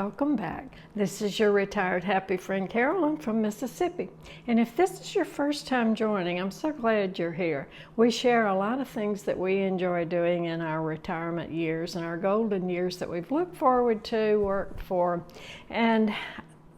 welcome back. This is your retired happy friend Carolyn from Mississippi. And if this is your first time joining, I'm so glad you're here. We share a lot of things that we enjoy doing in our retirement years and our golden years that we've looked forward to, worked for, and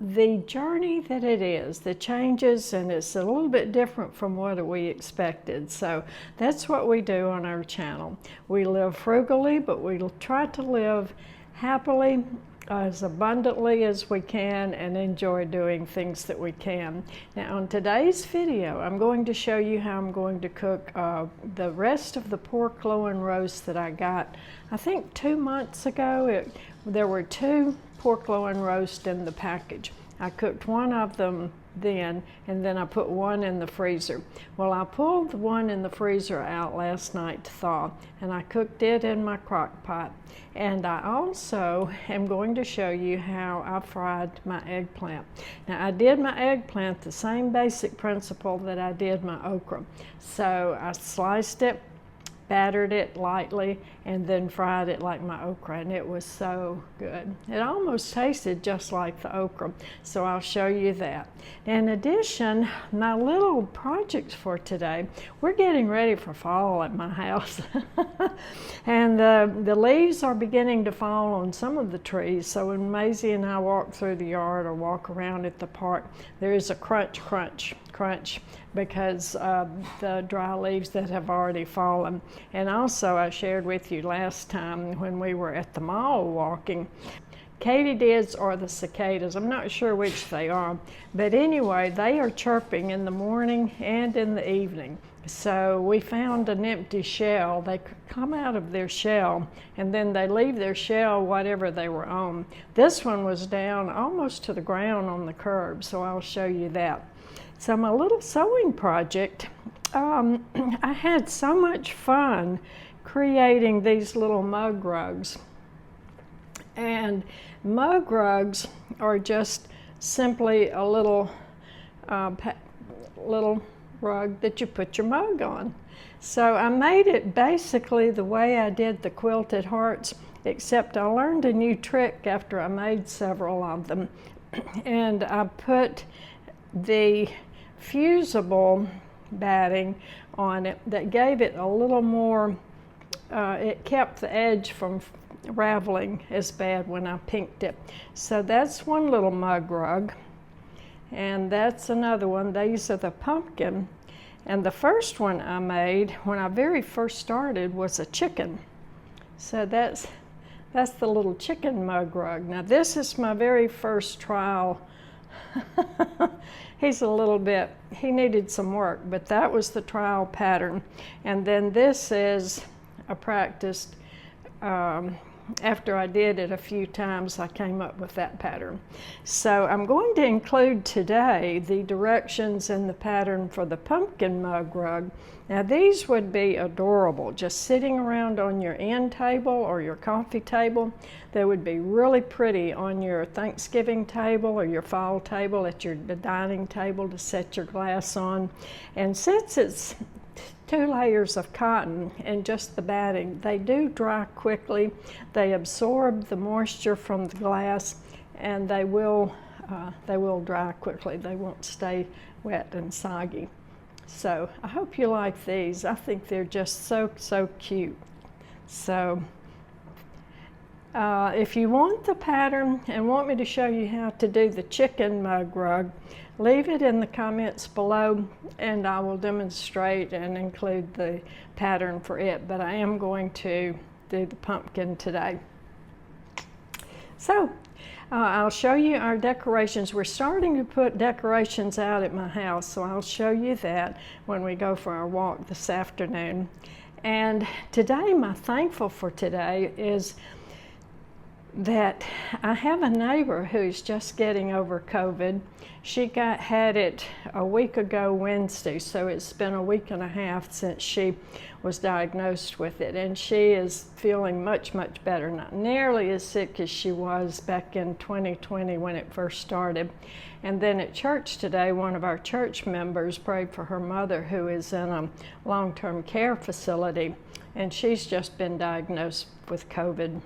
the journey that it is, the changes, and it's a little bit different from what we expected. So that's what we do on our channel. We live frugally, but we try to live happily, as abundantly as we can, and enjoy doing things that we can. Now on today's video, I'm going to show you how I'm going to cook the rest of the pork loin roast that I got, I think 2 months ago. There were 2 pork loin roast in the package. I cooked one of them then, and then I put one in the freezer. Well, I pulled the one in the freezer out last night to thaw, and I cooked it in my crock pot. And I also am going to show you how I fried my eggplant. Now, I did my eggplant the same basic principle that I did my okra. So I sliced it, battered it lightly, and then fried it like my okra, and it was so good. It almost tasted just like the okra, so I'll show you that. In addition, my little projects for today, we're getting ready for fall at my house. And the leaves are beginning to fall on some of the trees, so when Maisie and I walk through the yard or walk around at the park, there is a crunch, crunch, crunch, because the dry leaves that have already fallen. And also, I shared with you last time when we were at the mall walking, katydids or the cicadas, I'm not sure which they are, but anyway, they are chirping in the morning and in the evening. So we found an empty shell. They come out of their shell and then they leave their shell whatever they were on. This one was down almost to the ground on the curb, so I'll show you that. So my little sewing project, I had so much fun creating these little mug rugs. And mug rugs are just simply a little rug that you put your mug on. So I made it basically the way I did the quilted hearts, except I learned a new trick after I made several of them. And I put the fusible batting on it that gave it a little more, it kept the edge from raveling as bad when I pinked it. So that's one little mug rug, and that's another one. These are the pumpkin, and the first one I made when I very first started was a chicken. So that's the little chicken mug rug. Now this is my very first trial. He needed some work, but that was the trial pattern. And then this is a practiced, after I did it a few times, I came up with that pattern. So I'm going to include today the directions and the pattern for the pumpkin mug rug. Now these would be adorable, just sitting around on your end table or your coffee table. They would be really pretty on your Thanksgiving table or your fall table at your dining table to set your glass on. And since it's 2 layers of cotton and just the batting, they do dry quickly. They absorb the moisture from the glass, and they will dry quickly. They won't stay wet and soggy. So I hope you like these. I think they're just so cute. So if you want the pattern and want me to show you how to do the chicken mug rug, leave it in the comments below and I will demonstrate and include the pattern for it. But I am going to do the pumpkin today. So I'll show you our decorations. We're starting to put decorations out at my house, so I'll show you that when we go for our walk this afternoon. And today, my thankful for today is that I have a neighbor who's just getting over COVID. She had it a week ago Wednesday, so it's been a week and a half since she was diagnosed with it, and she is feeling much better, not nearly as sick as she was back in 2020 when it first started. And then at church today, one of our church members prayed for her mother, who is in a long-term care facility, and she's just been diagnosed with COVID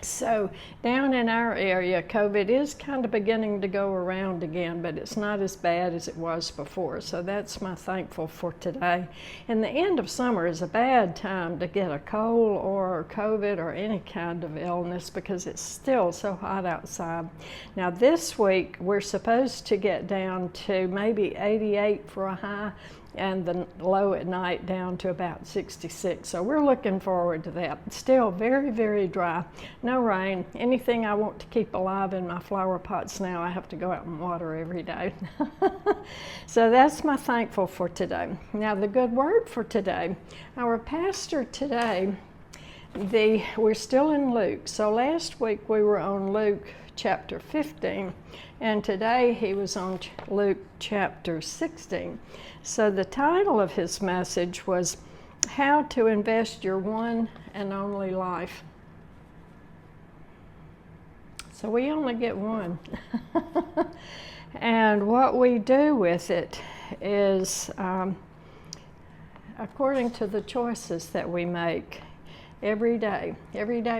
So down in our area, COVID is kind of beginning to go around again, but it's not as bad as it was before. So that's my thankful for today. And the end of summer is a bad time to get a cold or COVID or any kind of illness because it's still so hot outside. Now this week, we're supposed to get down to maybe 88 for a high, and the low at night down to about 66. So we're looking forward to that. Still very, very dry. No rain. Anything I want to keep alive in my flower pots now, I have to go out and water every day. So that's my thankful for today. Now the good word for today. Our pastor today, we're still in Luke. So last week we were on Luke chapter 15, and today he was on Luke chapter 16. So the title of his message was How to Invest Your One and Only Life. So we only get one. And what we do with it is according to the choices that we make. Every day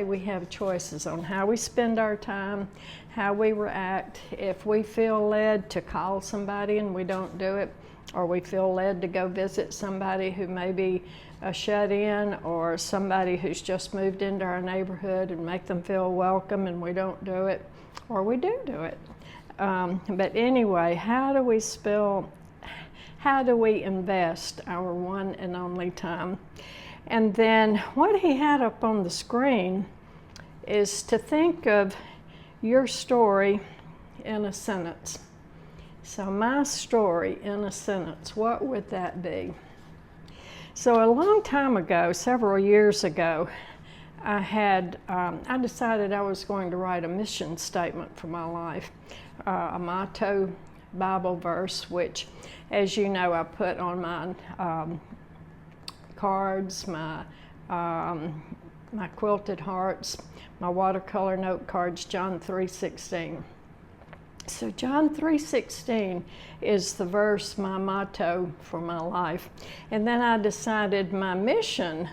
we have choices on how we spend our time, how we react. If we feel led to call somebody and we don't do it, or we feel led to go visit somebody who may be a shut-in or somebody who's just moved into our neighborhood and make them feel welcome and we don't do it, or we do it. But anyway, how do we invest our one and only time? And then what he had up on the screen is to think of your story in a sentence. So my story in a sentence, what would that be? So a long time ago, several years ago, I decided I was going to write a mission statement for my life, a motto Bible verse, which, as you know, I put on my cards, my quilted hearts, my watercolor note cards, John 3:16. So John 3:16 is the verse, my motto for my life. And then I decided my mission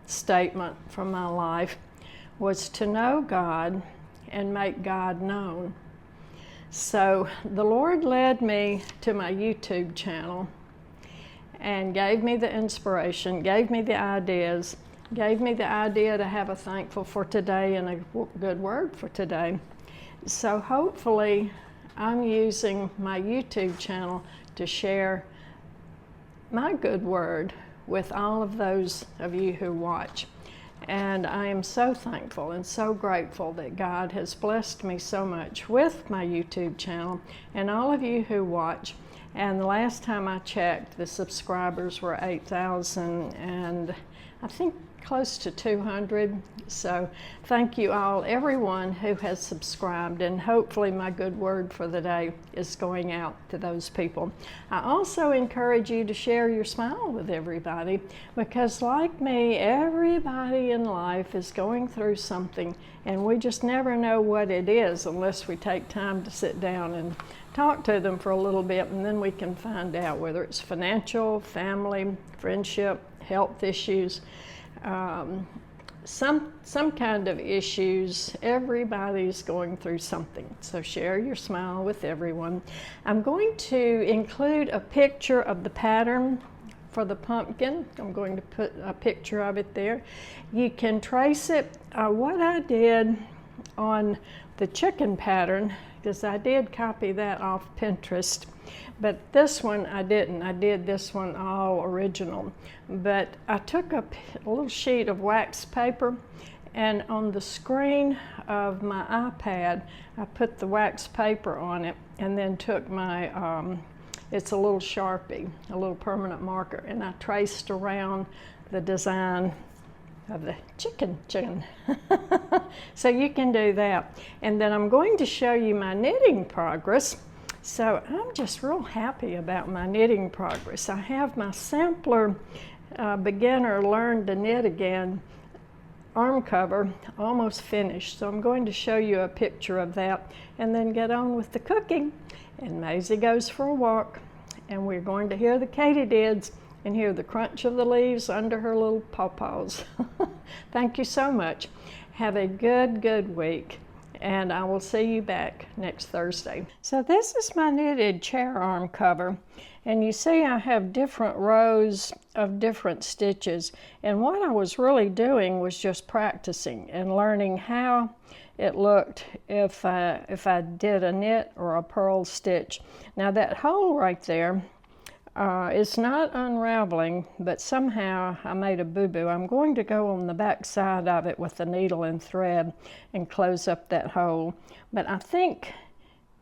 statement for my life was to know God and make God known. So the Lord led me to my YouTube channel and gave me the inspiration, gave me the ideas, gave me the idea to have a thankful for today and a good word for today. So hopefully I'm using my YouTube channel to share my good word with all of those of you who watch. And I am so thankful and so grateful that God has blessed me so much with my YouTube channel and all of you who watch. And the last time I checked, the subscribers were 8,000 and I think close to 200. So thank you all, everyone who has subscribed, and hopefully my good word for the day is going out to those people. I also encourage you to share your smile with everybody, because like me, everybody in life is going through something and we just never know what it is unless we take time to sit down and talk to them for a little bit, and then we can find out whether it's financial, family, friendship, health issues, some kind of issues. Everybody's going through something. So share your smile with everyone. I'm going to include a picture of the pattern for the pumpkin. I'm going to put a picture of it there. You can trace it. What I did on the chicken pattern, because I did copy that off Pinterest, but this one I didn't. I did this one all original. But I took a little sheet of wax paper, and on the screen of my iPad, I put the wax paper on it, and then took my, it's a little Sharpie, a little permanent marker, and I traced around the design of the chicken. So you can do that. And then I'm going to show you my knitting progress. So I'm just real happy about my knitting progress. I have my sampler beginner learn to knit again arm cover almost finished. So I'm going to show you a picture of that and then get on with the cooking. And Maisie goes for a walk, and we're going to hear the katydids and hear the crunch of the leaves under her little pawpaws. Thank you so much. Have a good week, and I will see you back next Thursday. So this is my knitted chair arm cover, and you see I have different rows of different stitches, and what I was really doing was just practicing and learning how it looked if I did a knit or a purl stitch. Now that hole right there, it's not unraveling, but somehow I made a boo-boo. I'm going to go on the back side of it with the needle and thread and close up that hole. But I think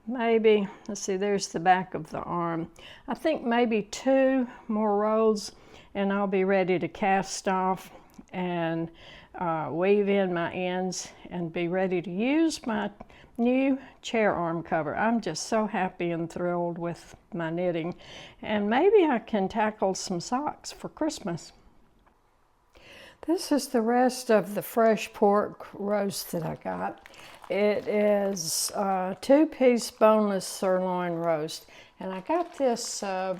maybe, let's see, there's the back of the arm. I think maybe 2 more rows and I'll be ready to cast off and weave in my ends and be ready to use my new chair arm cover. I'm just so happy and thrilled with my knitting, and maybe I can tackle some socks for Christmas. This is the rest of the fresh pork roast that I got. It is a 2-piece boneless sirloin roast, and I got this I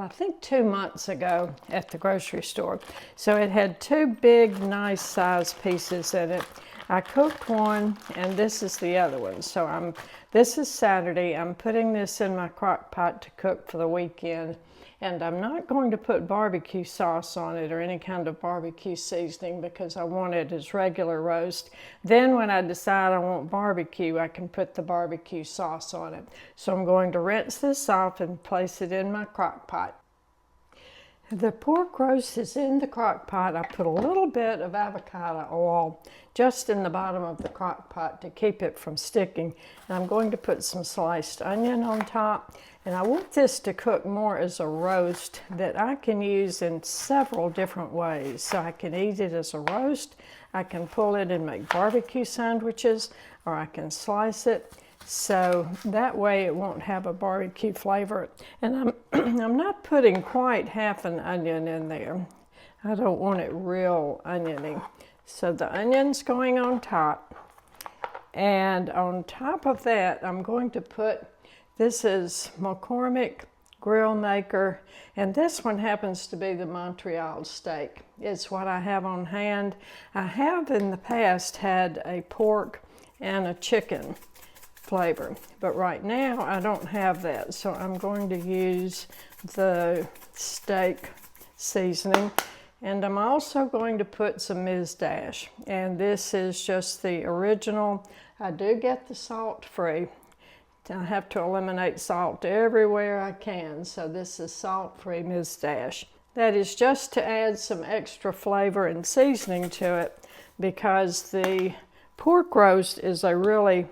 think 2 months ago at the grocery store. So it had 2 big, nice size pieces in it. I cooked one, and this is the other one. So this is Saturday. I'm putting this in my crock pot to cook for the weekend. And I'm not going to put barbecue sauce on it or any kind of barbecue seasoning because I want it as regular roast. Then when I decide I want barbecue, I can put the barbecue sauce on it. So I'm going to rinse this off and place it in my crock pot. The pork roast is in the crock pot. I put a little bit of avocado oil just in the bottom of the crock pot to keep it from sticking. And I'm going to put some sliced onion on top. And I want this to cook more as a roast that I can use in several different ways. So I can eat it as a roast, I can pull it and make barbecue sandwiches, or I can slice it. So that way it won't have a barbecue flavor. And I'm not putting quite half an onion in there. I don't want it real oniony. So the onion's going on top. And on top of that, I'm going to put, this is McCormick Grill Maker, and this one happens to be the Montreal steak. It's what I have on hand. I have in the past had a pork and a chicken flavor, but right now I don't have that, so I'm going to use the steak seasoning, and I'm also going to put some Ms. Dash, and this is just the original. I do get the salt free. I have to eliminate salt everywhere I can, so this is salt-free Ms. Dash. That is just to add some extra flavor and seasoning to it because the pork roast is a really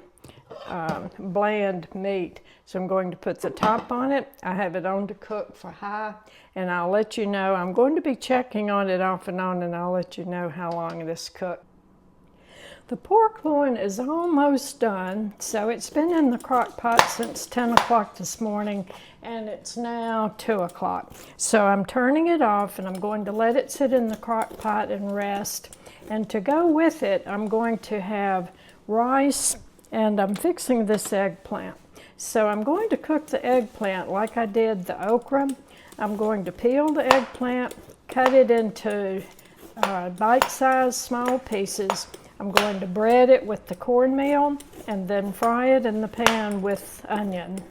bland meat. So I'm going to put the top on it. I have it on to cook for high, and I'll let you know. I'm going to be checking on it off and on, and I'll let you know how long this cooks. The pork loin is almost done, so it's been in the crock pot since 10 o'clock this morning, and it's now 2 o'clock. So I'm turning it off, and I'm going to let it sit in the crock pot and rest. And to go with it, I'm going to have rice, and I'm fixing this eggplant. So I'm going to cook the eggplant like I did the okra. I'm going to peel the eggplant, cut it into bite-sized small pieces. I'm going to bread it with the cornmeal and then fry it in the pan with onion.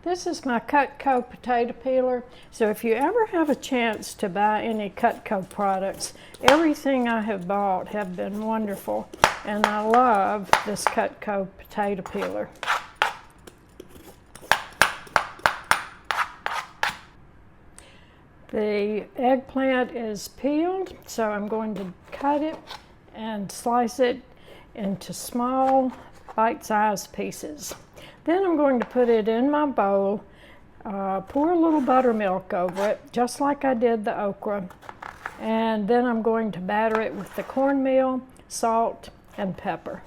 This is my Cutco potato peeler. So if you ever have a chance to buy any Cutco products, everything I have bought have been wonderful, and I love this Cutco potato peeler. The eggplant is peeled, so I'm going to cut it and slice it into small bite-sized pieces. Then I'm going to put it in my bowl, pour a little buttermilk over it, just like I did the okra, and then I'm going to batter it with the cornmeal, salt, and pepper.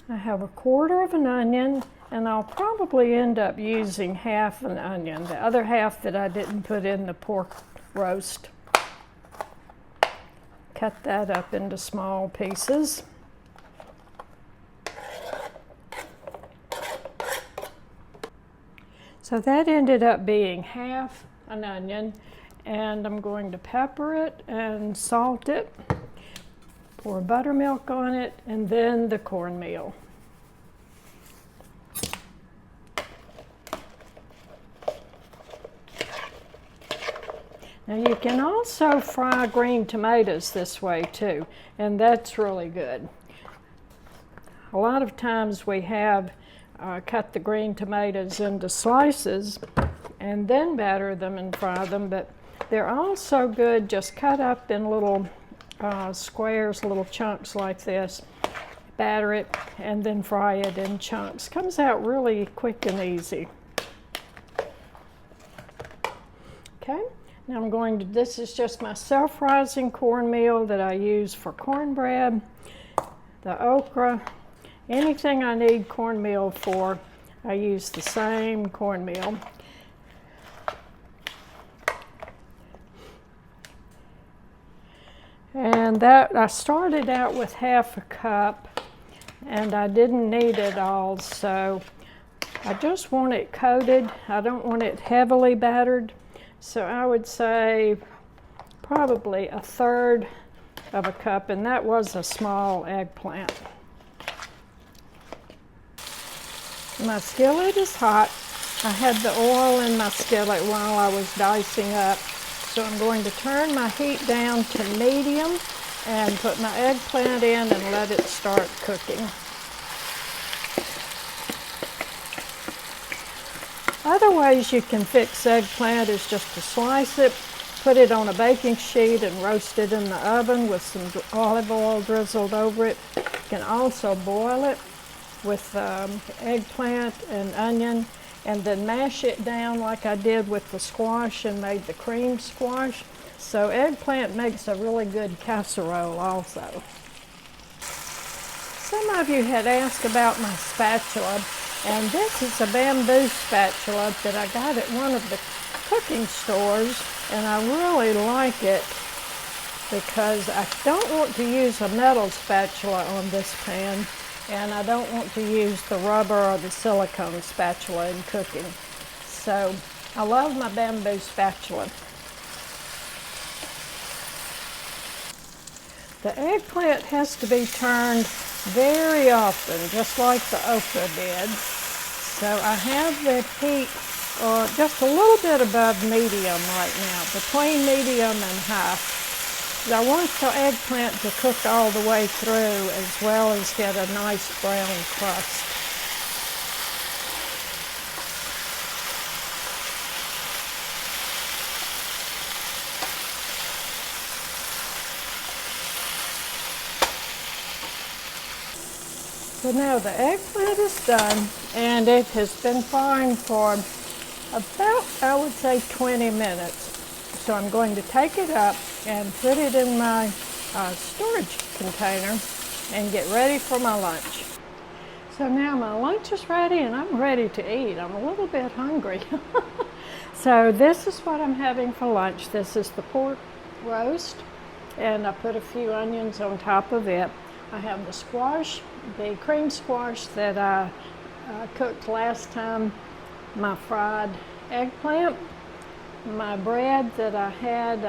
I have a quarter of an onion, and I'll probably end up using half an onion, the other half that I didn't put in the pork roast. Cut that up into small pieces. So that ended up being half an onion, and I'm going to pepper it and salt it, pour buttermilk on it, and then the cornmeal. Now you can also fry green tomatoes this way too, and that's really good. A lot of times we have cut the green tomatoes into slices and then batter them and fry them, but they're also good just cut up in little squares, little chunks like this. Batter it and then fry it in chunks. Comes out really quick and easy. Okay, now I'm going to, this is just my self-rising cornmeal that I use for cornbread, the okra. Anything I need cornmeal for, I use the same cornmeal. And that, I started out with half a cup, and I didn't need it all, so I just want it coated. I don't want it heavily battered, so I would say probably a third of a cup, and that was a small eggplant. My skillet is hot. I had the oil in my skillet while I was dicing up. So I'm going to turn my heat down to medium and put my eggplant in and let it start cooking. Other ways you can fix eggplant is just to slice it, put it on a baking sheet and roast it in the oven with some olive oil drizzled over it. You can also boil it with eggplant and onion, and then mash it down like I did with the squash and made the cream squash. So eggplant makes a really good casserole also. Some of you had asked about my spatula, and this is a bamboo spatula that I got at one of the cooking stores, and I really like it because I don't want to use a metal spatula on this pan, and I don't want to use the rubber or the silicone spatula in cooking. So I love my bamboo spatula. The eggplant has to be turned very often, just like the okra did. So I have the heat just a little bit above medium right now, between medium and high. I want the eggplant to cook all the way through, as well as get a nice brown crust. So now the eggplant is done, and it has been frying for about, I would say, 20 minutes. So I'm going to take it up and put it in my storage container and get ready for my lunch. So now my lunch is ready and I'm ready to eat. I'm a little bit hungry. So this is what I'm having for lunch. This is the pork roast, and I put a few onions on top of it. I have the squash, the cream squash that I cooked last time, my fried eggplant, my bread that I had,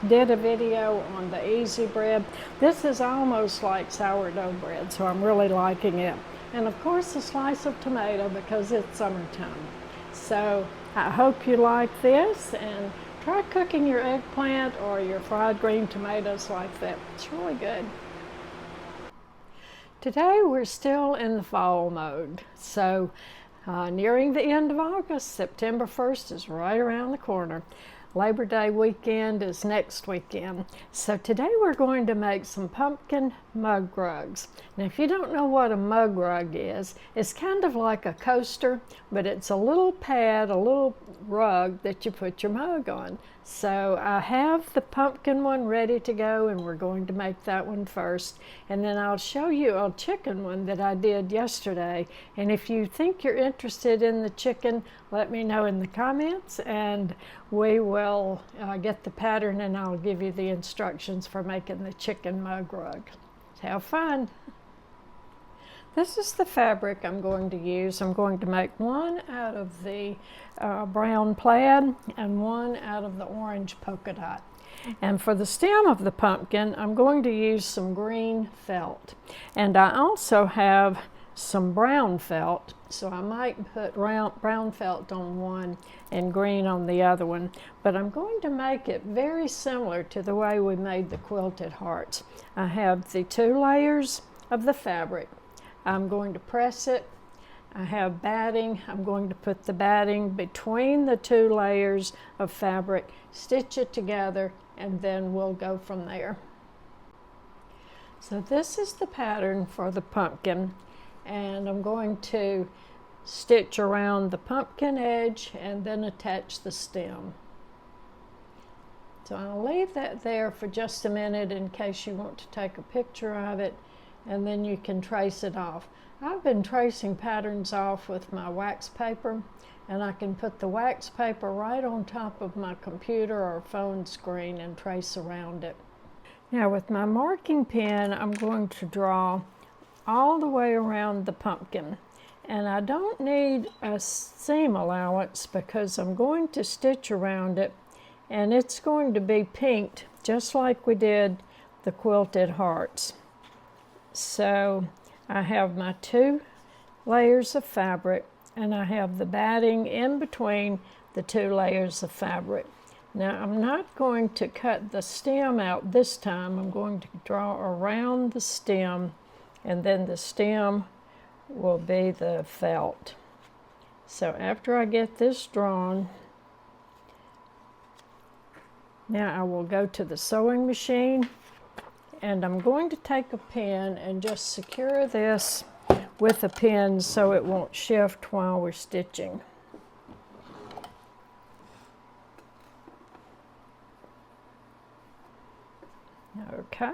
did a video on the easy bread. This is almost like sourdough bread, so I'm really liking it. And of course a slice of tomato because it's summertime. So I hope you like this, and try cooking your eggplant or your fried green tomatoes like that. It's really good. Today we're still in the fall mode. So nearing the end of August, September 1st is right around the corner. Labor Day weekend is next weekend. So today we're going to make some pumpkin mug rugs. Now if you don't know what a mug rug is, it's kind of like a coaster, but it's a little pad, a little rug that you put your mug on. So I have the pumpkin one ready to go, and we're going to make that one first. And then I'll show you a chicken one that I did yesterday. And if you think you're interested in the chicken, let me know in the comments, and we will get the pattern, and I'll give you the instructions for making the chicken mug rug. Have fun. This is the fabric I'm going to use. I'm going to make one out of the brown plaid and one out of the orange polka dot. And for the stem of the pumpkin, I'm going to use some green felt. And I also have some brown felt, so I might put brown felt on one and green on the other one. But I'm going to make it very similar to the way we made the quilted hearts. I have the 2 layers of the fabric. I'm going to press it. I have batting. I'm going to put the batting between the 2 layers of fabric, stitch it together, and then we'll go from there. So this is the pattern for the pumpkin, and I'm going to stitch around the pumpkin edge and then attach the stem. So I'll leave that there for just a minute in case you want to take a picture of it, and then you can trace it off. I've been tracing patterns off with my wax paper, and I can put the wax paper right on top of my computer or phone screen and trace around it. Now with my marking pen, I'm going to draw all the way around the pumpkin. And I don't need a seam allowance because I'm going to stitch around it, and it's going to be pinked just like we did the quilted hearts. So I have my 2 layers of fabric, and I have the batting in between the 2 layers of fabric. Now I'm not going to cut the stem out this time. I'm going to draw around the stem, and then the stem will be the felt. So after I get this drawn, now I will go to the sewing machine, and I'm going to take a pin and just secure this with a pin so it won't shift while we're stitching. Okay.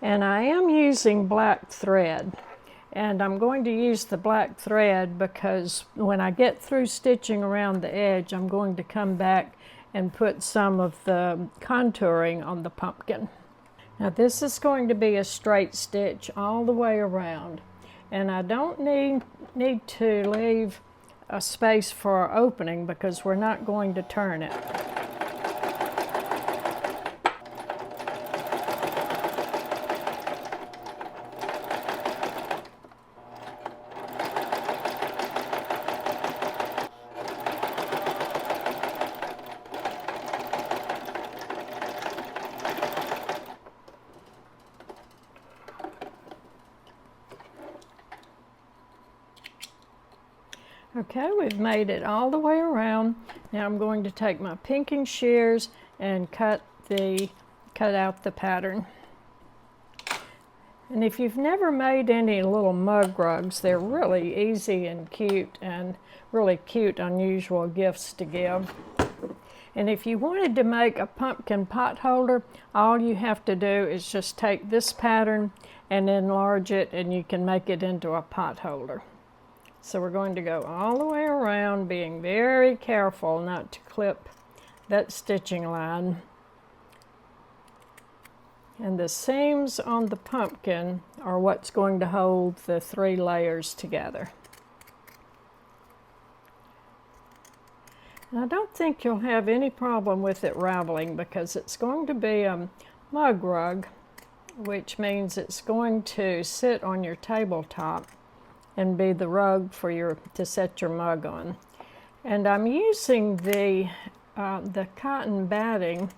And I am using black thread, and I'm going to use the black thread because when I get through stitching around the edge, I'm going to come back and put some of the contouring on the pumpkin. Now this is going to be a straight stitch all the way around, and I don't need to leave a space for an opening because we're not going to turn it. Okay, we've made it all the way around. Now I'm going to take my pinking shears and cut out the pattern. And if you've never made any little mug rugs, they're really easy and cute, and really cute, unusual gifts to give. And if you wanted to make a pumpkin pot holder, all you have to do is just take this pattern and enlarge it, and you can make it into a pot holder. So we're going to go all the way around, being very careful not to clip that stitching line. And the seams on the pumpkin are what's going to hold the 3 layers together. And I don't think you'll have any problem with it raveling because it's going to be a mug rug, which means it's going to sit on your tabletop and be the rug for to set your mug on. And I'm using the cotton batting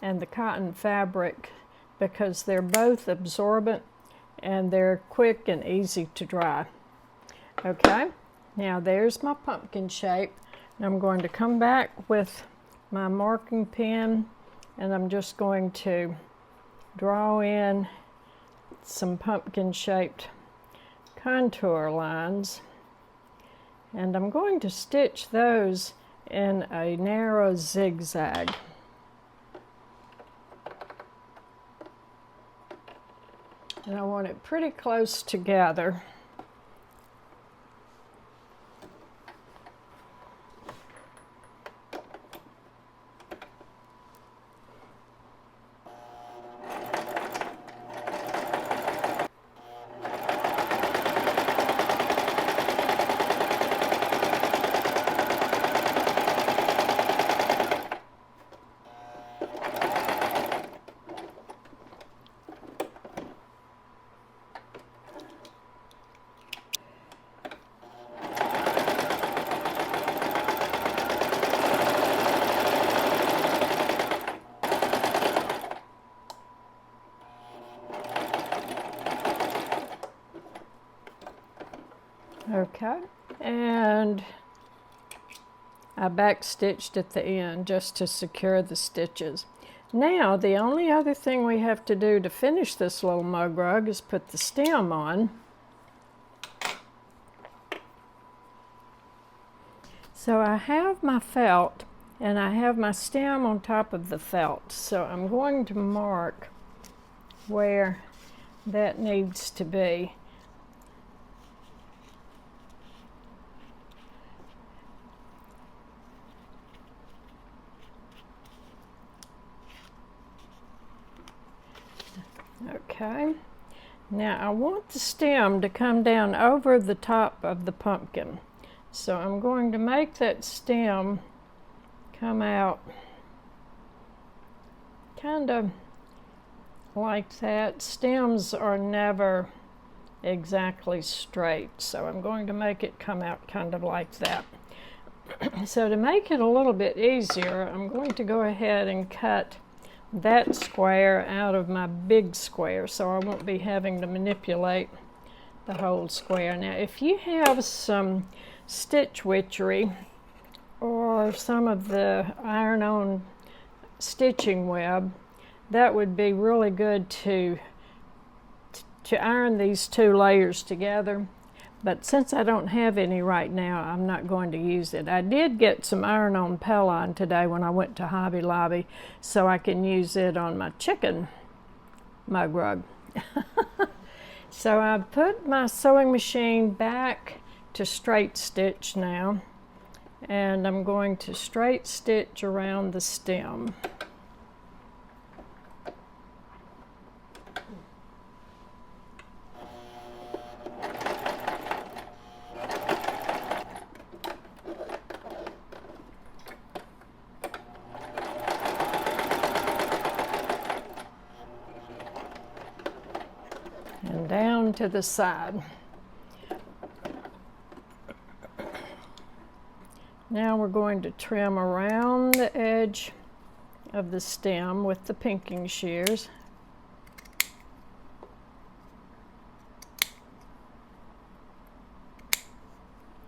and the cotton fabric because they're both absorbent and they're quick and easy to dry. Okay, now there's my pumpkin shape. And I'm going to come back with my marking pen, and I'm just going to draw in some pumpkin shaped contour lines, and I'm going to stitch those in a narrow zigzag. And I want it pretty close together. Okay, and I back stitched at the end just to secure the stitches. Now the only other thing we have to do to finish this little mug rug is put the stem on. So I have my felt and I have my stem on top of the felt. So I'm going to mark where that needs to be. Okay, now I want the stem to come down over the top of the pumpkin. So I'm going to make that stem come out kind of like that. Stems are never exactly straight, so I'm going to make it come out kind of like that. So to make it a little bit easier, I'm going to go ahead and cut that square out of my big square, so I won't be having to manipulate the whole square. Now if you have some Stitch Witchery or some of the iron-on stitching web, that would be really good to iron these two layers together. But since I don't have any right now, I'm not going to use it. I did get some iron-on Pellon today when I went to Hobby Lobby, so I can use it on my chicken mug rug. So I put my sewing machine back to straight stitch now, and I'm going to straight stitch around the stem. And down to the side. Now we're going to trim around the edge of the stem with the pinking shears.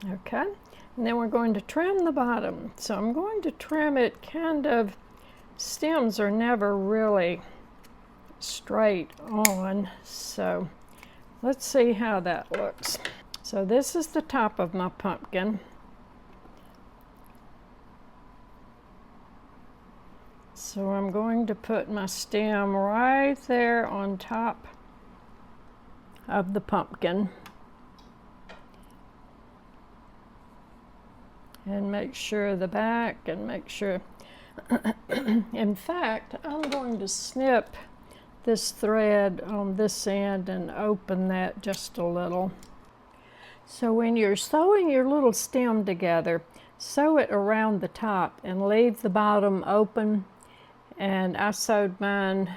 Okay, and then we're going to trim the bottom. So I'm going to trim it kind of, stems are never really straight on, so let's see how that looks. So this is the top of my pumpkin. So I'm going to put my stem right there on top of the pumpkin and make sure the back, and make sure in fact I'm going to snip this thread on this end and open that just a little. So when you're sewing your little stem together, sew it around the top and leave the bottom open. And I sewed mine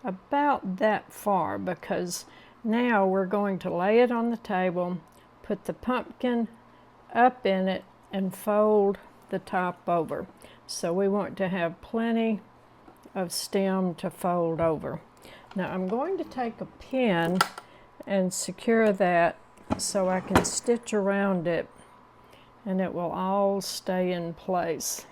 about that far because now we're going to lay it on the table, put the pumpkin up in it, and fold the top over. So we want to have plenty of stem to fold over. Now I'm going to take a pin and secure that so I can stitch around it and it will all stay in place.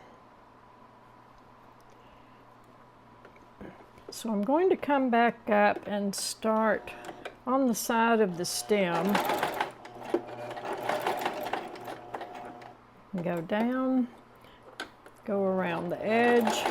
So I'm going to come back up and start on the side of the stem. Go down, go around the edge.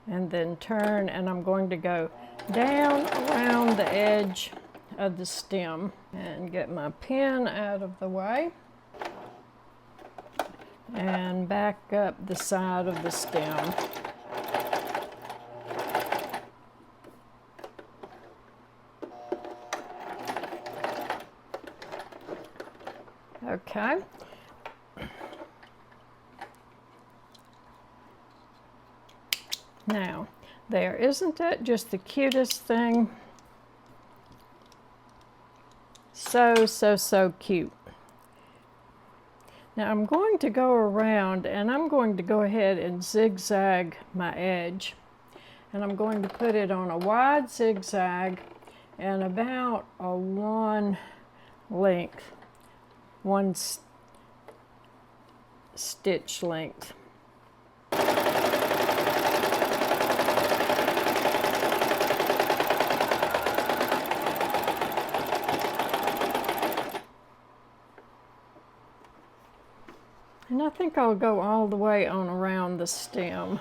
And then turn, and I'm going to go down around the edge of the stem and get my pin out of the way and back up the side of the stem. Okay. Now, there, isn't that just the cutest thing? So cute. Now I'm going to go around and I'm going to go ahead and zigzag my edge. and I'm going to put it on a wide zigzag and about a one stitch length. And I think I'll go all the way on around the stem.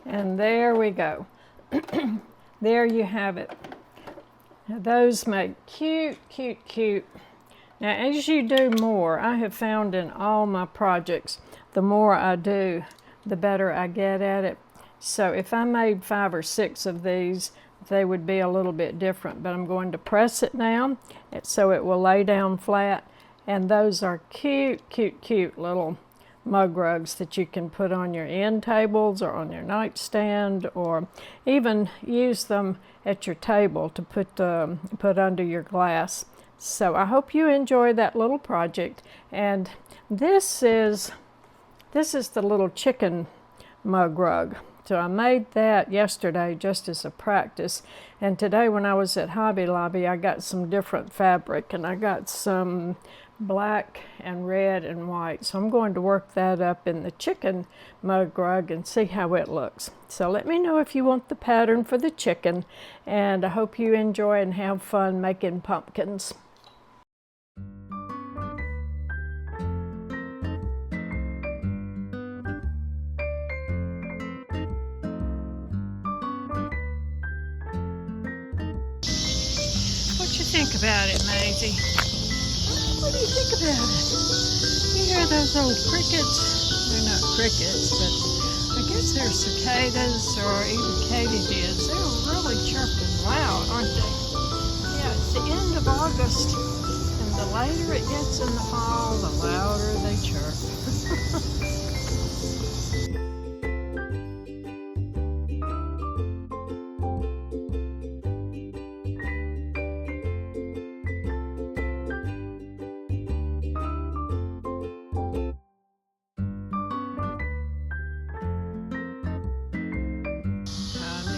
And there we go. There you have it. Now those make cute, cute, cute. Now as you do more, I have found in all my projects, the more I do, the better I get at it. So if I made 5 or 6 of these, they would be a little bit different, but I'm going to press it now so it will lay down flat. And those are cute, cute, cute little mug rugs that you can put on your end tables or on your nightstand, or even use them at your table to put under your glass. So I hope you enjoy that little project. And this is the little chicken mug rug. So I made that yesterday just as a practice, and today when I was at Hobby Lobby I got some different fabric, and I got some black and red and white. So I'm going to work that up in the chicken mug rug and see how it looks. So let me know if you want the pattern for the chicken, and I hope you enjoy and have fun making pumpkins. What you think about it, Maisie? What do you think about it? You hear those old crickets? They're not crickets, but I guess they're cicadas or even katydids. They're really chirping loud, aren't they? Yeah, it's the end of August, and the later it gets in the fall, the louder they chirp.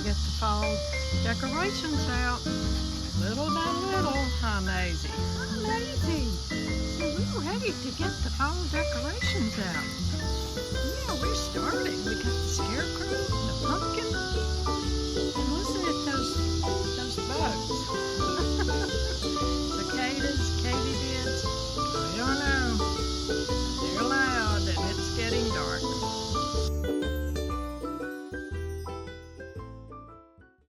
Get the fall decorations out, little by little. Hi, Maisie. Hi, Maisie. We're ready to get the fall decorations out.